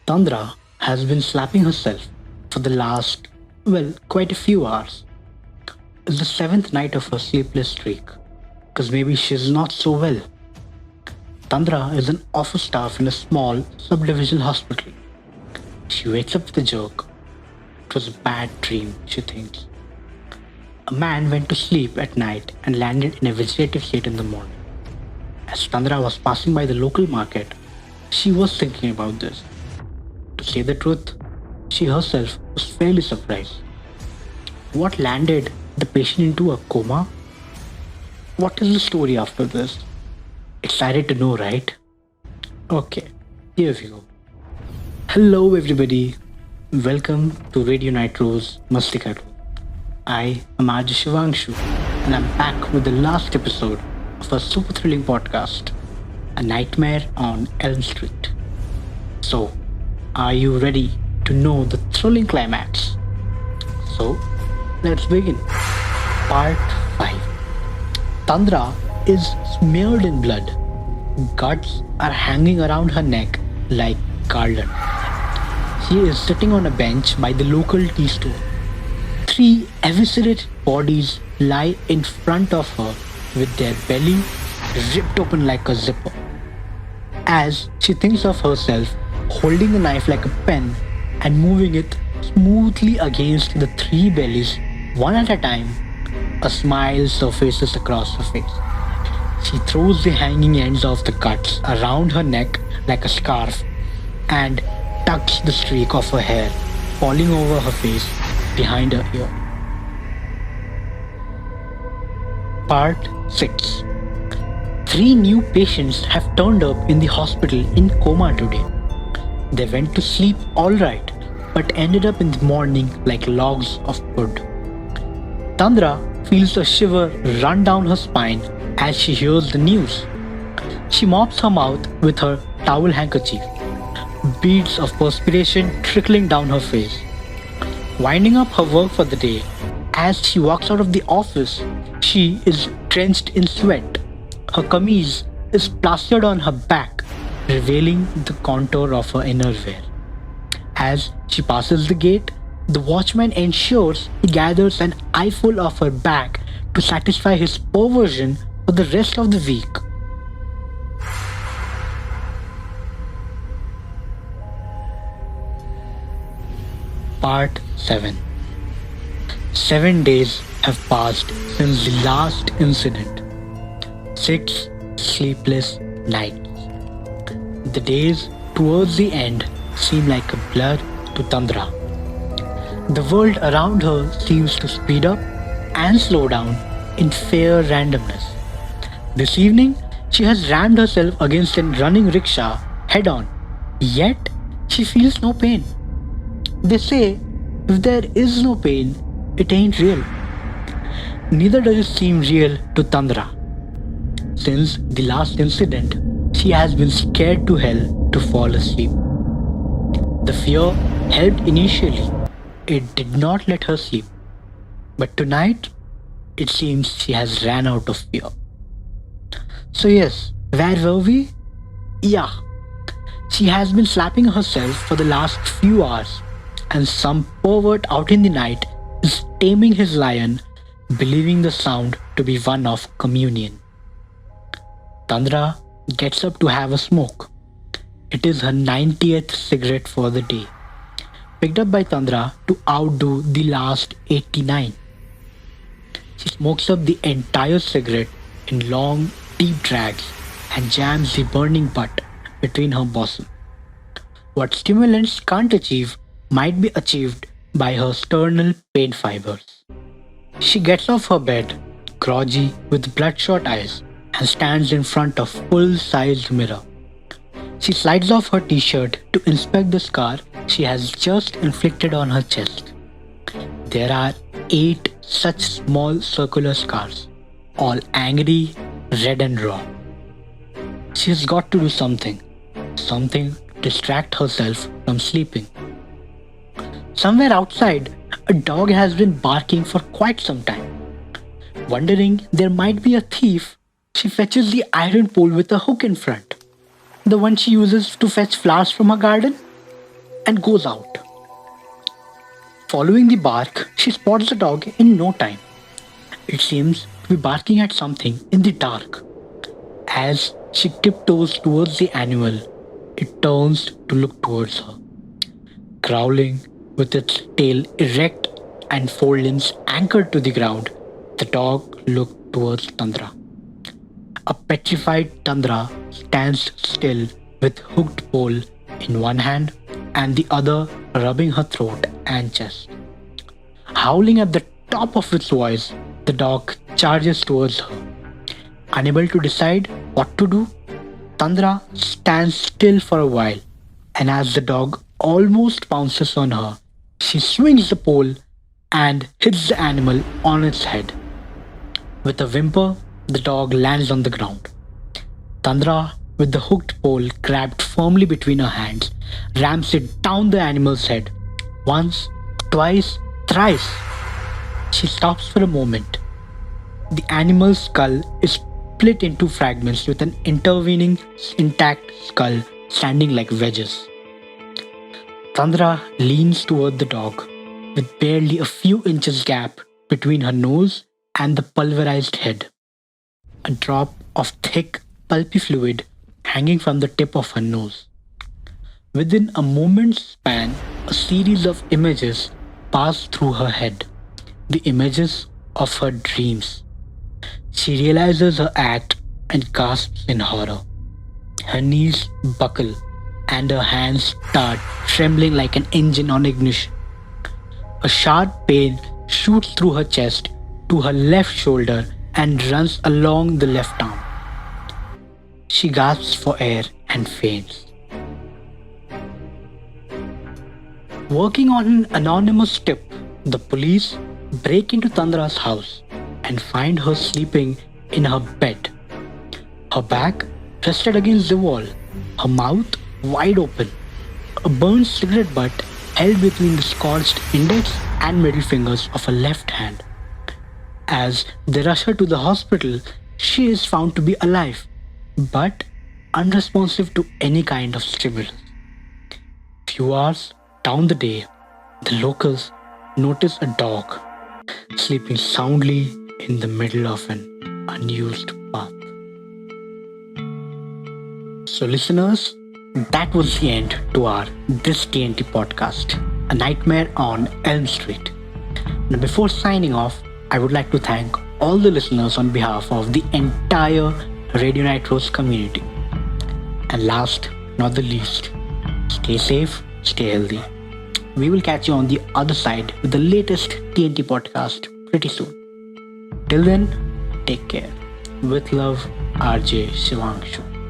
Tandra has been slapping herself for the last, quite a few hours. It's the seventh night of her sleepless streak, because maybe she's not so well. Tandra is an office staff in a small subdivision hospital. She wakes up with a jerk. It was a bad dream, she thinks. A man went to sleep at night and landed in a vegetative state in the morning. As Tandra was passing by the local market, she was thinking about this. To say the truth, she herself was fairly surprised. What landed the patient into a coma? What is the story after this? Excited to know, right? Okay, here we go. Hello everybody, welcome to Radio Nitroz Mastika. I am Aj Shivangshu and I'm back with the last episode of a super thrilling podcast, A Nightmare on Elm Street. So, are you ready to know the thrilling climax? So, let's begin. Part 5. Tandra is smeared in blood. Guts are hanging around her neck like garland. She is sitting on a bench by the local tea store. 3 eviscerated bodies lie in front of her with their belly ripped open like a zipper. As she thinks of herself holding the knife like a pen and moving it smoothly against the 3 bellies one at a time, a smile surfaces across her face. She throws the hanging ends of the cuts around her neck like a scarf and tucks the streak of her hair falling over her face behind her ear. Part 6. 3 new patients have turned up in the hospital in coma today. They went to sleep alright, but ended up in the morning like logs of wood. Tandra feels a shiver run down her spine as she hears the news. She mops her mouth with her towel handkerchief, beads of perspiration trickling down her face. Winding up her work for the day, as she walks out of the office, she is drenched in sweat. Her kameez is plastered on her back, revealing the contour of her innerwear. As she passes the gate, the watchman ensures he gathers an eyeful of her bag to satisfy his perversion for the rest of the week. Part 7. 7 days have passed since the last incident. 6 sleepless nights. The days towards the end seem like a blur to Tandra. The world around her seems to speed up and slow down in fair randomness. This evening, she has rammed herself against a running rickshaw head on, yet she feels no pain. They say, if there is no pain, it ain't real. Neither does it seem real to Tandra. Since the last incident, she has been scared to hell to fall asleep. The fear helped initially. It did not let her sleep. But tonight, it seems she has ran out of fear. So yes, where were we? Yeah, she has been slapping herself for the last few hours, and some pervert out in the night is taming his lion, believing the sound to be one of communion. Tandra gets up to have a smoke. It is her 90th cigarette for the day, picked up by Tandra to outdo the last 89. She smokes up the entire cigarette in long, deep drags and jams the burning butt between her bosom. What stimulants can't achieve might be achieved by her sternal pain fibers. She gets off her bed, groggy with bloodshot eyes, and stands in front of full-sized mirror. She slides off her t-shirt to inspect the scar she has just inflicted on her chest. There are 8 such small circular scars, all angry, red and raw. She has got to do something to distract herself from sleeping. Somewhere outside, a dog has been barking for quite some time. Wondering there might be a thief, she fetches the iron pole with a hook in front, the one she uses to fetch flowers from her garden. and goes out. Following the bark, she spots the dog in no time. It seems to be barking at something in the dark. As she tiptoes towards the animal, it turns to look towards her. Growling, with its tail erect and forelimbs anchored to the ground, the dog looked towards Tundra. A petrified Tundra stands still with hooked pole in one hand and the other rubbing her throat and chest. Howling at the top of its voice, the dog charges towards her. Unable to decide what to do, Tundra stands still for a while, and as the dog almost pounces on her, she swings the pole and hits the animal on its head. With a whimper, the dog lands on the ground. Tundra, with the hooked pole grabbed firmly between her hands, rams it down the animal's head. Once, twice, thrice. She stops for a moment. The animal's skull is split into fragments with an intervening intact skull standing like wedges. Tundra leans toward the dog with barely a few inches gap between her nose and the pulverized head. A drop of thick, pulpy fluid hanging from the tip of her nose. Within a moment's span, a series of images pass through her head. The images of her dreams. She realizes her act and gasps in horror. Her knees buckle and her hands start trembling like an engine on ignition. A sharp pain shoots through her chest to her left shoulder and runs along the left arm. She gasps for air and faints. Working on an anonymous tip, the police break into Tundra's house and find her sleeping in her bed. Her back rested against the wall, her mouth wide open, a burnt cigarette butt held between the scorched index and middle fingers of her left hand. As they rush her to the hospital, she is found to be alive, but unresponsive to any kind of stimulus. Few hours down the day, the locals notice a dog sleeping soundly in the middle of an unused path. So listeners, that was the end to our This TNT podcast, A Nightmare on Elm Street. Now before signing off, I would like to thank all the listeners on behalf of the entire Radio Nitroz community. And last, not the least, stay safe, stay healthy. We will catch you on the other side with the latest TNT podcast pretty soon. Till then, take care. With love, RJ Shivangshu.